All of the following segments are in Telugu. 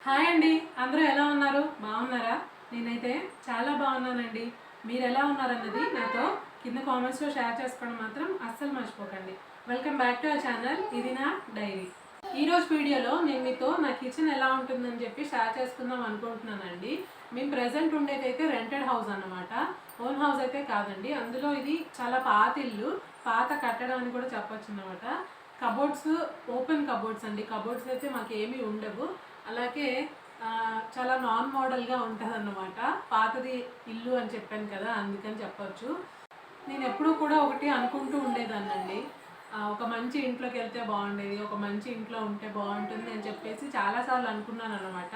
హాయ్ అండి, అందరూ ఎలా ఉన్నారు? బాగున్నారా? నేనైతే చాలా బాగున్నానండి. మీరు ఎలా ఉన్నారన్నది నాతో కింద కామెంట్స్లో షేర్ చేసుకోవడం మాత్రం అస్సలు మర్చిపోకండి. Welcome back to our channel. ఇది నా డైరీ. ఈరోజు వీడియోలో నేను మీతో నా కిచెన్ ఎలా ఉంటుందని చెప్పి షేర్ చేసుకుందాం అనుకుంటున్నానండి. మేము ప్రజెంట్ ఉండేదైతే రెంటెడ్ హౌస్ అన్నమాట, ఓన్ హౌస్ అయితే కాదండి. అందులో ఇది చాలా పాత ఇల్లు, పాత కట్టడం అని కూడా చెప్పొచ్చు అన్నమాట. కబోర్డ్స్ ఓపెన్ కబోర్డ్స్ అండి. కబోర్డ్స్ అయితే మాకు ఏమీ ఉండవు. అలాగే చాలా నాన్ మోడల్గా ఉంటుంది అన్నమాట. పాతది ఇల్లు అని చెప్పాను కదా, అందుకని చెప్పొచ్చు. నేను ఎప్పుడూ కూడా ఒకటి అనుకుంటూ ఉండేదాన్నండి, ఒక మంచి ఇంట్లోకి వెళ్తే బాగుండేది, ఒక మంచి ఇంట్లో ఉంటే బాగుంటుంది అని చెప్పేసి చాలాసార్లు అనుకున్నాను అనమాట.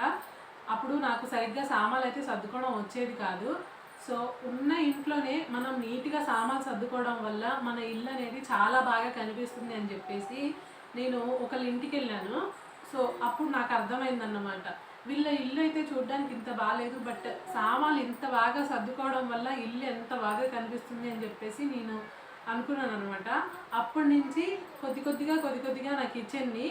అప్పుడు నాకు సరిగ్గా సామాన్లు అయితే సర్దుకోవడం వచ్చేది కాదు. సో ఉన్న ఇంట్లోనే మనం నీట్గా సామాన్లు సర్దుకోవడం వల్ల మన ఇల్లు అనేది చాలా బాగా కనిపిస్తుంది అని చెప్పేసి నేను ఒకళ్ళ ఇంటికి వెళ్ళాను. సో అప్పుడు నాకు అర్థమైందన్నమాట, వీళ్ళ ఇల్లు అయితే చూడడానికి ఇంత బాగాలేదు, బట్ సామాన్లు ఇంత బాగా సర్దుకోవడం వల్ల ఇల్లు ఎంత బాగా కనిపిస్తుంది అని చెప్పేసి నేను అనుకున్నాను అనమాట. అప్పటి నుంచి కొద్ది కొద్దిగా నా కిచెన్ని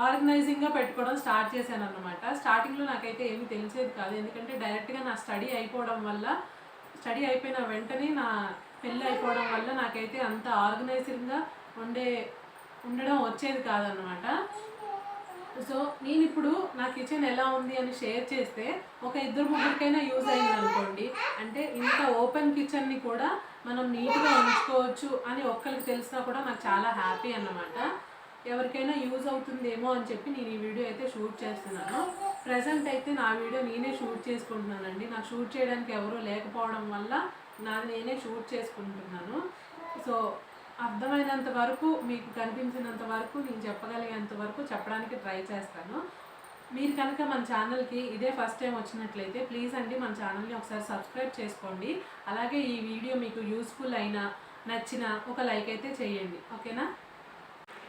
ఆర్గనైజింగ్గా పెట్టుకోవడం స్టార్ట్ చేశాను అనమాట. స్టార్టింగ్లో నాకైతే ఏమీ తెలిసేది కాదు, ఎందుకంటే డైరెక్ట్గా నా స్టడీ అయిపోవడం వల్ల, స్టడీ అయిపోయిన వెంటనే నా పెళ్ళి అయిపోవడం వల్ల నాకైతే అంత ఆర్గనైజింగ్గా ఉండడం వచ్చేది కాదనమాట. సో నేను ఇప్పుడు నా కిచెన్ ఎలా ఉంది అని షేర్ చేస్తే ఒక ఇద్దరు ముగ్గురికైనా యూజ్ అయింది అనుకోండి. అంటే ఇంత ఓపెన్ కిచెన్ని కూడా మనం నీట్గా ఉంచుకోవచ్చు అని ఒక్కరికి తెలిసినా కూడా నాకు చాలా హ్యాపీ అన్నమాట. ఎవరికైనా యూజ్ అవుతుందేమో అని చెప్పి నేను ఈ వీడియో అయితే షూట్ చేస్తున్నాను. ప్రజెంట్ అయితే నా వీడియో నేనే షూట్ చేసుకుంటున్నానండి. నాకు షూట్ చేయడానికి ఎవరూ లేకపోవడం వల్ల నాది నేనే షూట్ చేసుకుంటున్నాను. సో అర్థమైనంత వరకు, మీకు కనిపించినంత వరకు, నేను చెప్పగలిగేంత వరకు చెప్పడానికి ట్రై చేస్తాను. మీరు కనుక మన ఛానల్కి ఇదే ఫస్ట్ టైం వచ్చినట్లయితే ప్లీజ్ అండి మన ఛానల్ని ఒకసారి సబ్స్క్రైబ్ చేసుకోండి. అలాగే ఈ వీడియో మీకు యూస్ఫుల్ అయినా నచ్చినా ఒక లైక్ అయితే చేయండి, ఓకేనా?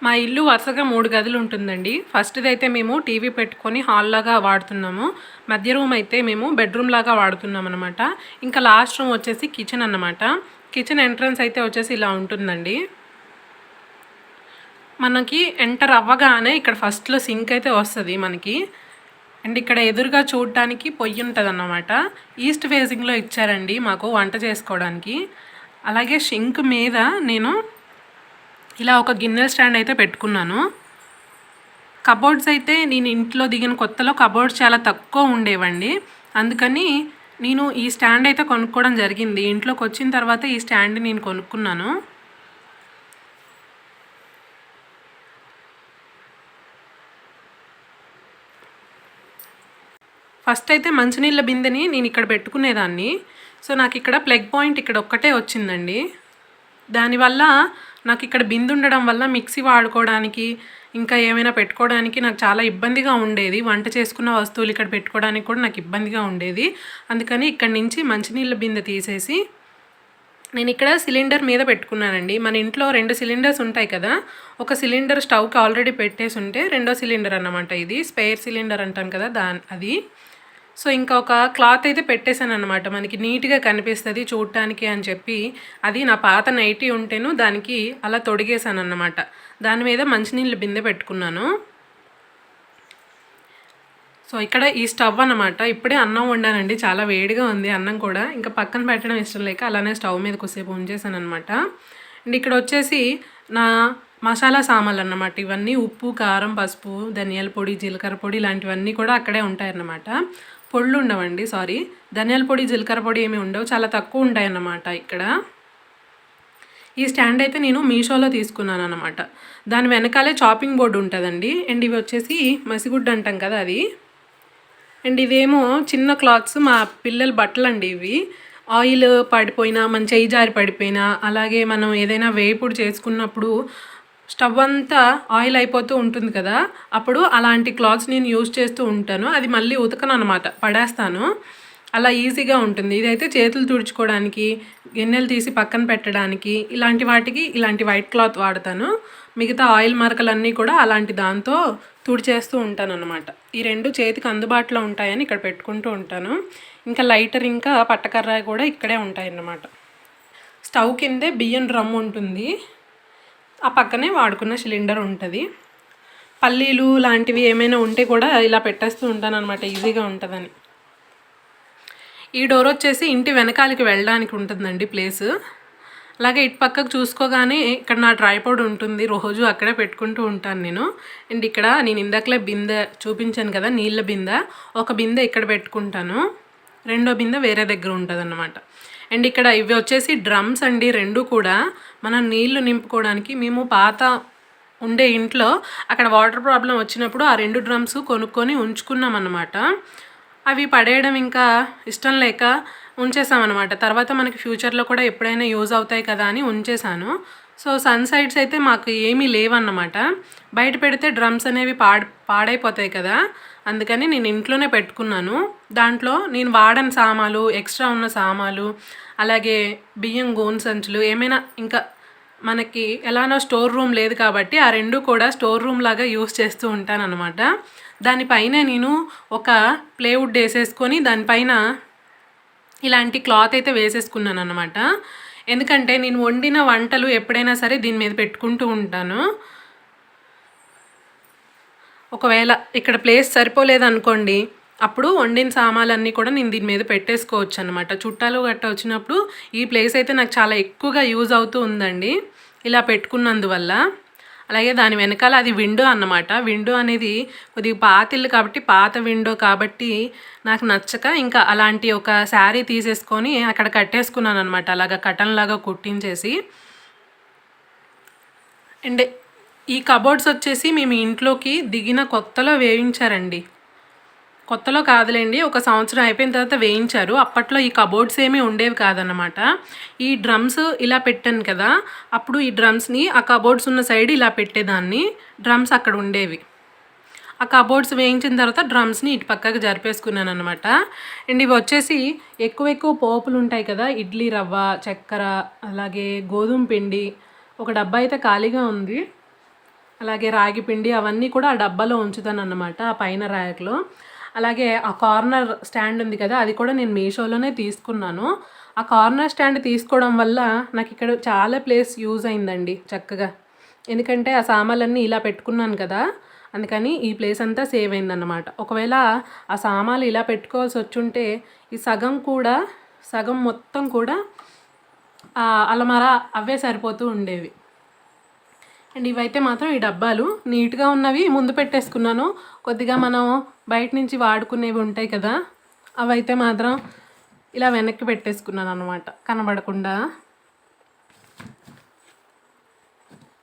మా ఇల్లు వరుసగా 3 గదులు ఉంటుందండి. ఫస్ట్ది అయితే మేము టీవీ పెట్టుకొని హాల్ లాగా వాడుతున్నాము. మధ్య రూమ్ అయితే మేము బెడ్రూమ్ లాగా వాడుతున్నాం అనమాట. ఇంకా లాస్ట్ రూమ్ వచ్చేసి కిచెన్ అన్నమాట. కిచెన్ ఎంట్రన్స్ అయితే వచ్చేసి ఇలా ఉంటుందండి. మనకి ఎంటర్ అవ్వగానే ఇక్కడ ఫస్ట్లో సింక్ అయితే వస్తుంది మనకి. అండ్ ఇక్కడ ఎదురుగా చూడటానికి పొయ్యి ఉంటుంది అన్నమాట. ఈస్ట్ ఫేసింగ్లో ఇచ్చారండి మాకు వంట చేసుకోవడానికి. అలాగే సింక్ మీద నేను ఇలా ఒక గిన్నెల స్టాండ్ అయితే పెట్టుకున్నాను. కబోర్డ్స్ అయితే నేను ఇంట్లో దిగిన కొత్తలో కబోర్డ్స్ చాలా తక్కువ ఉండేవండి. అందుకని నేను ఈ స్టాండ్ అయితే కొనుక్కోవడం జరిగింది. ఇంట్లోకి వచ్చిన తర్వాత ఈ స్టాండ్ నేను కొనుక్కున్నాను. ఫస్ట్ అయితే మంచినీళ్ళ బిందెని నేను ఇక్కడ పెట్టుకునేదాన్ని. సో నాకు ఇక్కడ ప్లగ్ పాయింట్ ఇక్కడ ఒక్కటే వచ్చిందండి. దానివల్ల నాకు ఇక్కడ బిందు ఉండడం వల్ల మిక్సీ వాడుకోవడానికి, ఇంకా ఏమైనా పెట్టుకోవడానికి నాకు చాలా ఇబ్బందిగా ఉండేది. వంట చేసుకున్న వస్తువులు ఇక్కడ పెట్టుకోవడానికి కూడా నాకు ఇబ్బందిగా ఉండేది. అందుకని ఇక్కడ నుంచి మంచినీళ్ళ బిందె తీసేసి నేను ఇక్కడ సిలిండర్ మీద పెట్టుకున్నానండి. మన ఇంట్లో 2 సిలిండర్స్ ఉంటాయి కదా, ఒక సిలిండర్ స్టవ్కి ఆల్రెడీ పెట్టేసి ఉంటే రెండో సిలిండర్ అన్నమాట. ఇది స్పేర్ సిలిండర్ అంటాం కదా, అది. సో ఇంకా ఒక క్లాత్ అయితే పెట్టేశాను అనమాట, మనకి నీట్గా కనిపిస్తుంది చూడటానికి అని చెప్పి. అది నా పాత నైటీ ఉంటేను దానికి అలా తొడిగేశాను అన్నమాట. దాని మీద మంచినీళ్ళ బిందె పెట్టుకున్నాను. సో ఇక్కడ ఈ స్టవ్ అన్నమాట. ఇప్పుడే అన్నం వండానండి, చాలా వేడిగా ఉంది అన్నం కూడా. ఇంకా పక్కన పెట్టడం ఇష్టం లేక అలానే స్టవ్ మీద కొద్దిసేపు ఉంచేసాను అనమాట. అండ్ ఇక్కడ వచ్చేసి నా మసాలా సామాన్లు అన్నమాట. ఇవన్నీ ఉప్పు, కారం, పసుపు, ధనియాల పొడి, జీలకర్ర పొడి ఇలాంటివన్నీ కూడా అక్కడే ఉంటాయన్నమాట. పొళ్ళు ఉండవండి, సారీ, ధనియాల పొడి, జీలకర్ర పొడి ఏమి ఉండవు, చాలా తక్కువ ఉంటాయన్నమాట ఇక్కడ. ఈ స్టాండ్ అయితే నేను మీషోలో తీసుకున్నాను అనమాట. దాని వెనకాలే చాపింగ్ బోర్డు ఉంటుందండి. అండ్ ఇవి వచ్చేసి మసిగుడ్డు అంటాం కదా, అది. అండ్ ఇవేమో చిన్న క్లాత్స్, మా పిల్లల బట్టలు అండి ఇవి. ఆయిల్ పడిపోయినా, మన చేయి జారి పడిపోయినా, అలాగే మనం ఏదైనా వేపుడు చేసుకున్నప్పుడు స్టవ్ అంతా ఆయిల్ అయిపోతూ ఉంటుంది కదా, అప్పుడు అలాంటి క్లాత్స్ నేను యూజ్ చేస్తూ ఉంటాను. అది మళ్ళీ ఉతకను అనమాట, పడేస్తాను. అలా ఈజీగా ఉంటుంది. ఇదైతే చేతులు తుడుచుకోవడానికి, గిన్నెలు తీసి పక్కన పెట్టడానికి, ఇలాంటి వాటికి ఇలాంటి వైట్ క్లాత్ వాడతాను. మిగతా ఆయిల్ మరకలన్నీ కూడా అలాంటి దాంతో తుడిచేస్తూ ఉంటాను అనమాట. ఈ 2 చేతికి అందుబాటులో ఉంటాయని ఇక్కడ పెట్టుకుంటూ ఉంటాను. ఇంకా లైటర్, ఇంకా పట్టకర్ర కూడా ఇక్కడే ఉంటాయన్నమాట. స్టవ్ కిందే బియ్యం డ్రమ్ ఉంటుంది, ఆ పక్కనే వాడుకున్న సిలిండర్ ఉంటుంది. పల్లీలు లాంటివి ఏమైనా ఉంటే కూడా ఇలా పెట్టేస్తూ ఉంటాను అనమాట, ఈజీగా ఉంటుందని. ఈ డోర్ వచ్చేసి ఇంటి వెనకాలకి వెళ్ళడానికి ఉంటుందండి ప్లేస్. అలాగే ఇటు పక్కకు చూసుకోగానే ఇక్కడ నా ట్రైపాడ్ ఉంటుంది, రోజు అక్కడే పెట్టుకుంటూ ఉంటాను నేను. అండ్ ఇక్కడ నేను ఇందాకలే బిందె చూపించాను కదా, నీళ్ళ బిందె, ఒక బిందె ఇక్కడ పెట్టుకుంటాను, రెండో బిందె వేరే దగ్గర ఉంటుంది అన్నమాట. అండ్ ఇక్కడ ఇవి వచ్చేసి డ్రమ్స్ అండి, రెండు కూడా మనం నీళ్లు నింపుకోవడానికి. మేము పాత ఉండే ఇంట్లో అక్కడ వాటర్ ప్రాబ్లం వచ్చినప్పుడు ఆ 2 డ్రమ్స్ కొనుక్కొని ఉంచుకున్నాం అన్నమాట. అవి పడేయడం ఇంకా ఇష్టం లేక ఉంచేసామన్నమాట. తర్వాత మనకి ఫ్యూచర్లో కూడా ఎప్పుడైనా యూజ్ అవుతాయి కదా అని ఉంచేసాను. సో సన్ సైడ్స్ అయితే మాకు ఏమీ లేవన్నమాట. బయట పెడితే డ్రమ్స్ అనేవి పాడైపోతాయి కదా, అందుకని నేను ఇంట్లోనే పెట్టుకున్నాను. దాంట్లో నేను వాడని సామాలు, ఎక్స్ట్రా ఉన్న సామాలు, అలాగే బియ్యం గోను సంచులు, ఏమైనా ఇంకా మనకి ఎలానో స్టోర్ రూమ్ లేదు కాబట్టి ఆ 2 కూడా స్టోర్ రూమ్ లాగా యూస్ చేస్తూ ఉంటాను అనమాట. దానిపైన నేను ఒక ప్లేవుడ్ వేసేసుకొని దానిపైన ఇలాంటి క్లాత్ అయితే వేసేసుకున్నాను అనమాట. ఎందుకంటే నేను వండిన వంటలు ఎప్పుడైనా సరే దీని మీద పెట్టుకుంటూ ఉంటాను. ఒకవేళ ఇక్కడ ప్లేస్ సరిపోలేదనుకోండి, అప్పుడు వండిన సామాన్లన్నీ కూడా నేను దీని మీద పెట్టేసుకోవచ్చు అనమాట. చుట్టాలు గట్ట వచ్చినప్పుడు ఈ ప్లేస్ అయితే నాకు చాలా ఎక్కువగా యూజ్ అవుతూ ఉందండి ఇలా పెట్టుకున్నందువల్ల. అలాగే దాని వెనకాల అది విండో అన్నమాట. విండో అనేది కొద్దిగా పాత ఇల్లు కాబట్టి, పాత విండో కాబట్టి నాకు నచ్చక ఇంకా అలాంటి ఒక శారీ తీసేసుకొని అక్కడ కట్టేసుకున్నాను అనమాట, అలాగా కటన్ లాగా కుట్టించేసి. అండ్ ఈ కబోర్డ్స్ వచ్చేసి మేము ఇంట్లోకి దిగిన కొత్తలో వేయించారండి. కొత్తలో కాదులేండి, ఒక సంవత్సరం అయిపోయిన తర్వాత వేయించారు. అప్పట్లో ఈ కబోర్డ్స్ ఏమీ ఉండేవి కాదన్నమాట. ఈ డ్రమ్స్ ఇలా పెట్టాను కదా, అప్పుడు ఈ డ్రమ్స్ని ఆ కబోర్డ్స్ ఉన్న సైడ్ ఇలా పెట్టేదాన్ని, డ్రమ్స్ అక్కడ ఉండేవి. ఆ కబోర్డ్స్ వేయించిన తర్వాత డ్రమ్స్ని ఇటు పక్కకు జరిపేసుకున్నాను అనమాట. అండ్ ఇవి వచ్చేసి ఎక్కువ పోపులు ఉంటాయి కదా, ఇడ్లీ రవ్వ, చక్కెర, అలాగే గోధుమ పిండి, ఒక డబ్బా అయితే ఖాళీగా ఉంది. అలాగే రాగి పిండి, అవన్నీ కూడా ఆ డబ్బాలో ఉంచుతాను అన్నమాట, ఆ పైన ర్యాక్లో. అలాగే ఆ కార్నర్ స్టాండ్ ఉంది కదా, అది కూడా నేను మీషోలోనే తీసుకున్నాను. ఆ కార్నర్ స్టాండ్ తీసుకోవడం వల్ల నాకు ఇక్కడ చాలా ప్లేస్ యూజ్ అయిందండి చక్కగా. ఎందుకంటే ఆ సామాన్లన్నీ ఇలా పెట్టుకున్నాను కదా, అందుకని ఈ ప్లేస్ అంతా సేవ్ అయిందన్నమాట. ఒకవేళ ఆ సామాన్లు ఇలా పెట్టుకోవాల్సి వచ్చుంటే ఈ సగం మొత్తం కూడా అలమారా అవే సరిపోతూ ఉండేవి. అండ్ ఇవైతే మాత్రం ఈ డబ్బాలు నీట్గా ఉన్నవి ముందు పెట్టేసుకున్నాను. కొద్దిగా మనం బయట నుంచి వాడుకునేవి ఉంటాయి కదా, అవైతే మాత్రం ఇలా వెనక్కి పెట్టేసుకున్నాను అనమాట, కనబడకుండా.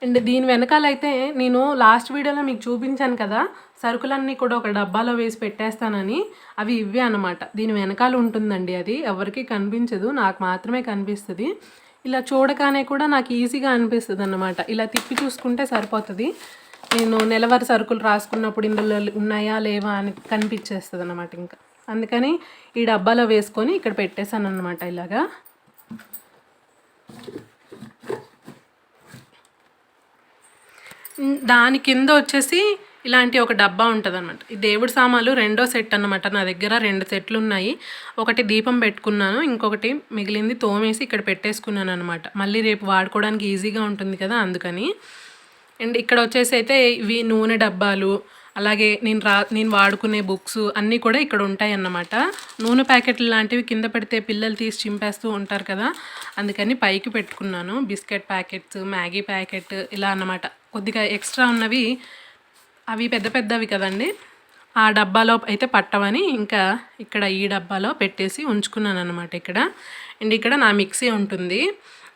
అండ్ దీని వెనకాలైతే నేను లాస్ట్ వీడియోలో మీకు చూపించాను కదా, సరుకులన్నీ కూడా ఒక డబ్బాలో వేసి పెట్టేస్తానని, అవి ఇవే అనమాట. దీని వెనకాల ఉంటుందండి, అది ఎవరికి కనిపించదు, నాకు మాత్రమే కనిపిస్తుంది. ఇలా చూడగానే కూడా నాకు ఈజీగా అనిపిస్తుంది అన్నమాట. ఇలా తిప్పి చూసుకుంటే సరిపోతుంది. నేను నెలవారీ సరుకులు రాసుకున్నప్పుడు ఇందులో ఉన్నాయా లేవా అని కనిపించేస్తుంది అన్నమాట. ఇంకా అందుకని ఈ డబ్బాలో వేసుకొని ఇక్కడ పెట్టేశాను అన్నమాట ఇలాగా. దాని కింద వచ్చేసి ఇలాంటి ఒక డబ్బా ఉంటుంది అనమాట. ఈ దేవుడి సామాన్లు రెండో సెట్ అన్నమాట. నా దగ్గర 2 సెట్లు ఉన్నాయి. ఒకటి దీపం పెట్టుకున్నాను, ఇంకొకటి మిగిలింది తోమేసి ఇక్కడ పెట్టేసుకున్నాను అనమాట. మళ్ళీ రేపు వాడుకోవడానికి ఈజీగా ఉంటుంది కదా, అందుకని. అండ్ ఇక్కడ వచ్చేసి అయితే ఇవి నూనె డబ్బాలు, అలాగే నేను వాడుకునే బుక్స్ అన్నీ కూడా ఇక్కడ ఉంటాయి అన్నమాట. నూనె ప్యాకెట్లు లాంటివి కింద పెడితే పిల్లలు తీసి చింపేస్తూ ఉంటారు కదా, అందుకని పైకి పెట్టుకున్నాను. బిస్కెట్ ప్యాకెట్స్, మ్యాగీ ప్యాకెట్ ఇలా అన్నమాట. కొద్దిగా ఎక్స్ట్రా ఉన్నవి, అవి పెద్దవి కదండి, ఆ డబ్బాలో అయితే పట్టవని ఇంకా ఇక్కడ ఈ డబ్బాలో పెట్టేసి ఉంచుకున్నాను అనమాట ఇక్కడ. అండ్ ఇక్కడ నా మిక్సీ ఉంటుంది,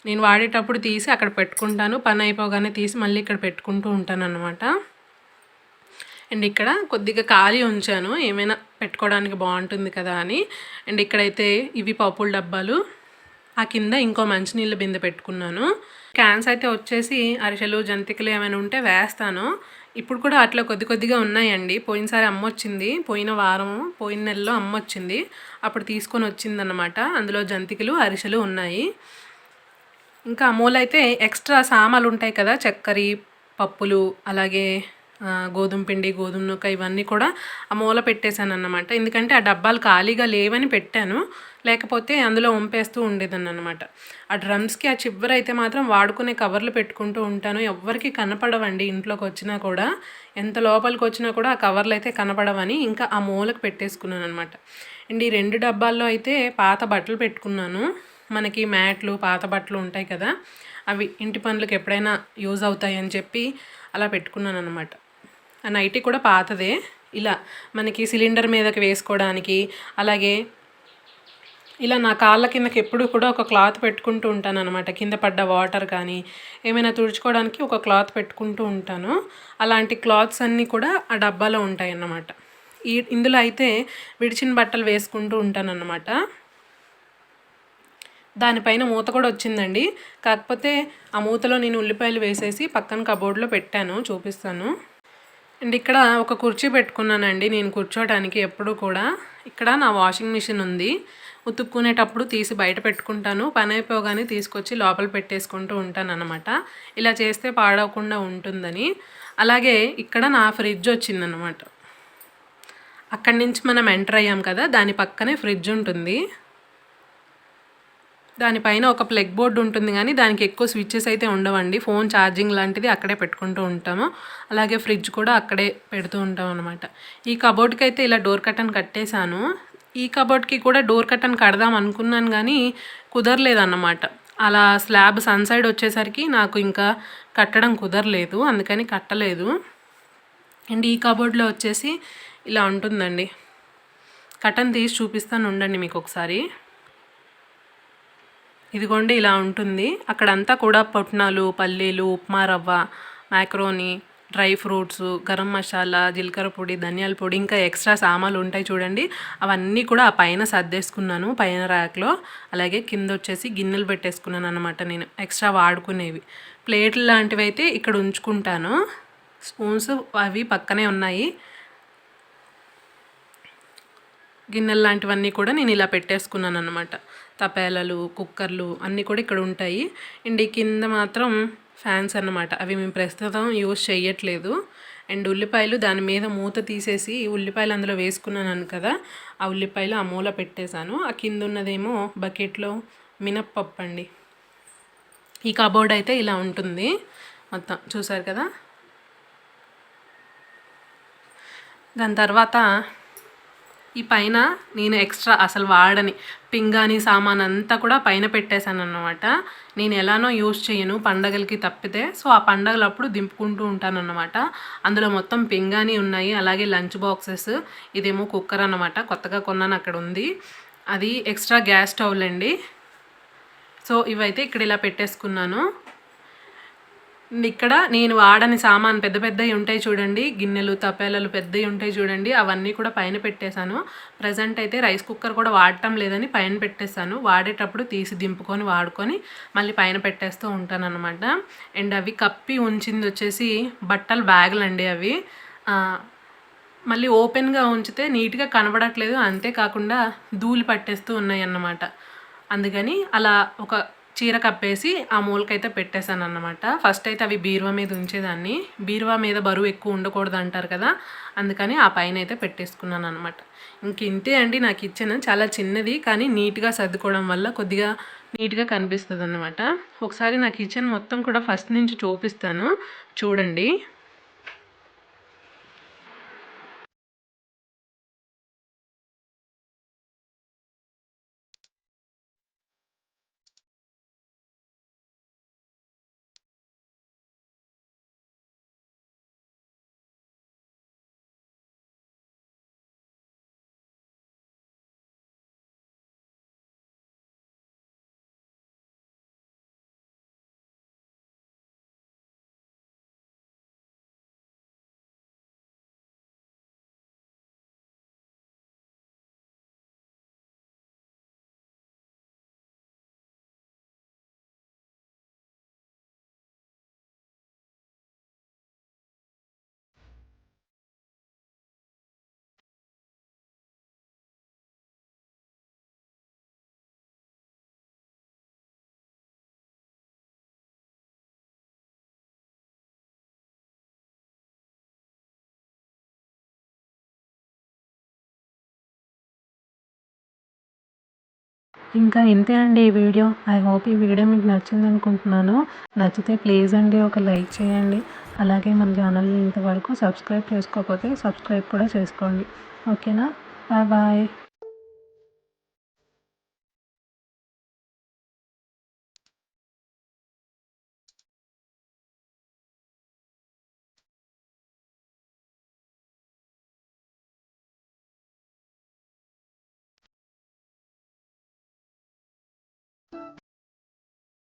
నేను వాడేటప్పుడు తీసి అక్కడ పెట్టుకుంటాను, పని అయిపోగానే తీసి మళ్ళీ ఇక్కడ పెట్టుకుంటూ ఉంటాను అనమాట. అండ్ ఇక్కడ కొద్దిగా ఖాళీ ఉంచాను, ఏమైనా పెట్టుకోవడానికి బాగుంటుంది కదా అని. అండ్ ఇక్కడైతే ఇవి పప్పుల డబ్బాలు, ఆ కింద ఇంకో మంచినీళ్ళ బిందె పెట్టుకున్నాను. క్యాన్స్ అయితే వచ్చేసి అరిసెలు, జంతికలు ఏమైనా ఉంటే వేస్తాను. ఇప్పుడు కూడా అట్లా కొద్దిగా ఉన్నాయండి. పోయినసారి అమ్మొచ్చింది, పోయిన నెలలో అమ్మొచ్చింది, అప్పుడు తీసుకొని వచ్చిందన్నమాట. అందులో జంతికలు, అరిసెలు ఉన్నాయి. ఇంకా అమూల్ అయితే ఎక్స్ట్రా సామాన్లు ఉంటాయి కదా, చక్కెర, పప్పులు, అలాగే గోధుమ పిండి, గోధుమ నూక ఇవన్నీ కూడా ఆ మూల పెట్టేశానన్నమాట. ఎందుకంటే ఆ డబ్బాలు ఖాళీగా లేవని పెట్టాను. లేకపోతే అందులో వంపేస్తూ ఉండేదాన్ననమాట. ఆ డ్రమ్స్‌కి ఆ చివరైతే మాత్రం వాడుకునే కవర్లు పెట్టుకుంటూ ఉంటాను. ఎవ్వరికీ కనపడవండి ఇంట్లోకొచ్చినా కూడా. ఎంత లోపలికొచ్చినా కూడా ఆ కవర్లయితే కనపడవని ఇంకా ఆ మూలకు పెట్టేసుకున్నాననమాట. అండ్ ఈ 2 డబ్బాల్లో అయితే పాత బట్టలు పెట్టుకున్నాను. మనకి మ్యాట్లు, పాత బట్టలు ఉంటాయి కదా! అవి ఇంటి పనులకి ఎప్పుడైనా యూజ్ అవుతాయని చెప్పి అలా పెట్టుకున్నాననమాట. ఆ నైటీ కూడా పాతదే. ఇలా మనకి సిలిండర్ మీదకి వేసుకోవడానికి, అలాగే ఇలా నా కాళ్ళ కిందకి ఎప్పుడు కూడా ఒక క్లాత్ పెట్టుకుంటూ ఉంటాననమాట. కింద పడ్డ వాటర్ కానీ, ఏమైనా తుడుచుకోవడానికి ఒక క్లాత్ పెట్టుకుంటూ ఉంటాను. అలాంటి క్లాత్స్ అన్నీ కూడా ఆ డబ్బాలో ఉంటాయన్నమాట. ఇందులో అయితే విడిచిన బట్టలు వేసుకుంటూ ఉంటానన్నమాట. దానిపైన మూత కూడా వచ్చిందండి. కాకపోతే ఆ మూతలో నేను ఉల్లిపాయలు వేసేసి పక్కన కబోర్డ్‌లో పెట్టాను. చూపిస్తాను. అండ్ ఇక్కడ ఒక కుర్చీ పెట్టుకున్నానండి నేను కూర్చోవడానికి ఎప్పుడు కూడా. ఇక్కడ నా వాషింగ్ మిషన్ ఉంది. ఉతుక్కునేటప్పుడు తీసి బయట పెట్టుకుంటాను. పని అయిపోగానే తీసుకొచ్చి లోపల పెట్టేసుకుంటూ ఉంటానన్నమాట. ఇలా చేస్తే పాడవకుండా ఉంటుందని. అలాగే ఇక్కడ నా ఫ్రిడ్జ్ వచ్చిందనమాట. అక్కడి నుంచి మనం ఎంటర్ అయ్యాం కదా, దాని పక్కనే ఫ్రిడ్జ్ ఉంటుంది. దానిపైన ఒక ప్లగ్ బోర్డ్ ఉంటుంది కానీ దానికి ఎక్కువ స్విచ్చెస్ అయితే ఉండవండి. ఫోన్ ఛార్జింగ్ లాంటిది అక్కడే పెట్టుకుంటూ ఉంటాము. అలాగే ఫ్రిడ్జ్ కూడా అక్కడే పెడుతూ ఉంటాం అనమాట. ఈ కబోర్డ్కి అయితే ఇలా డోర్ కర్టన్ కట్టేశాను. ఈ కబోర్డ్కి కూడా డోర్ కర్టన్ కడదాం అనుకున్నాను కానీ కుదరలేదన్నమాట. అలా స్లాబ్ సన్ సైడ్ వచ్చేసరికి నాకు ఇంకా కట్టడం కుదరలేదు. అందుకని కట్టలేదు. అండ్ ఈ కబోర్డ్లో వచ్చేసి ఇలా ఉంటుందండి. కర్టన్ తీసి చూపిస్తాను ఉండండి మీకు ఒకసారి. ఇదిగోండి ఇలా ఉంటుంది. అక్కడంతా కూడా పొట్నాలు, పల్లీలు, ఉప్మా రవ్వ, macaroni, dry fruits, garam masala, జీలకర్ర పొడి, ధనియాల పొడి, ఇంకా ఎక్స్ట్రా సామాన్లు ఉంటాయి చూడండి. అవన్నీ కూడా ఆ పైన సర్దేసుకున్నాను పైన ర్యాక్లో. అలాగే కింద వచ్చేసి గిన్నెలు పెట్టేసుకున్నాను అనమాట నేను ఎక్స్ట్రా వాడుకునేవి. ప్లేట్లు లాంటివి అయితే ఇక్కడ ఉంచుకుంటాను. స్పూన్స్ అవి పక్కనే ఉన్నాయి. గిన్నెలు లాంటివన్నీ కూడా నేను ఇలా పెట్టేసుకున్నాను అనమాట. తపేలలు, కుక్కర్లు అన్నీ కూడా ఇక్కడ ఉంటాయి. అండ్ ఈ కింద మాత్రం ఫ్యాన్స్ అన్నమాట. అవి మేము ప్రస్తుతం యూజ్ చేయట్లేదు. అండ్ ఉల్లిపాయలు దాని మీద మూత తీసేసి ఉల్లిపాయలు అందులో వేసుకున్నాను కదా, ఆ ఉల్లిపాయలు ఆ మూల పెట్టేశాను. ఆ కింద ఉన్నదేమో బకెట్లో మినప్పప్పు అండి. ఈ కబోర్డ్ అయితే ఇలా ఉంటుంది మొత్తం, చూసారు కదా. దాని తర్వాత ఈ పైన నేను ఎక్స్ట్రా అసలు వాడని పింగాణి సామాన్ అంతా కూడా పైన పెట్టేశాను అన్నమాట. నేను ఎలానో యూజ్ చేయను పండగలకి తప్పితే. సో ఆ పండగలప్పుడు దింపుకుంటూ ఉంటానన్నమాట. అందులో మొత్తం పింగాణి ఉన్నాయి. అలాగే లంచ్ బాక్సెస్. ఇదేమో కుక్కర్ అన్నమాట, కొత్తగా కొన్నాను, అక్కడ ఉంది. అది ఎక్స్ట్రా గ్యాస్ స్టవ్ అండి. సో ఇవైతే ఇక్కడ ఇలా పెట్టేసుకున్నాను. ఇక్కడ నేను వాడని సామాన్ పెద్ద పెద్దవి ఉంటాయి చూడండి, గిన్నెలు, తపేలలు పెద్దవి ఉంటాయి చూడండి, అవన్నీ కూడా పైన పెట్టేశాను. ప్రజెంట్ అయితే రైస్ కుక్కర్ కూడా వాడటం లేదని పైన పెట్టేశాను. వాడేటప్పుడు తీసి దింపుకొని వాడుకొని మళ్ళీ పైన పెట్టేస్తూ ఉంటాను అనమాట. అండ్ అవి కప్పి ఉంచింది వచ్చేసి బట్టల బ్యాగులు అండి. అవి మళ్ళీ ఓపెన్గా ఉంచితే నీట్గా కనబడట్లేదు. అంతేకాకుండా ధూళి పట్టేస్తూ ఉన్నాయి అన్నమాట. అందుకని అలా ఒక చీర కప్పేసి ఆ మూలకైతే పెట్టేశాను అన్నమాట. ఫస్ట్ అయితే అవి బీరువా మీద ఉంచేదాన్ని. బీరువా మీద బరువు ఎక్కువ ఉండకూడదు అంటారు కదా, అందుకని ఆ పైన అయితే పెట్టేసుకున్నాను అనమాట. ఇంక ఇంతే అండి నా కిచెన్. చాలా చిన్నది కానీ నీట్గా సర్దుకోవడం వల్ల కొద్దిగా నీట్గా కనిపిస్తుంది అన్నమాట. ఒకసారి నా కిచెన్ మొత్తం కూడా ఫస్ట్ నుంచి చూపిస్తాను, చూడండి. ఇంకా ఇంతే అండి ఈ వీడియో. ఐ హోప్ ఈ వీడియో మీకు నచ్చింది అనుకుంటున్నాను. నచ్చితే ప్లీజ్ అండి ఒక లైక్ చేయండి. అలాగే మన ఛానల్ని ఇంతవరకు సబ్స్క్రైబ్ చేసుకోకపోతే సబ్స్క్రైబ్ కూడా చేసుకోండి. ఓకేనా? Bye bye.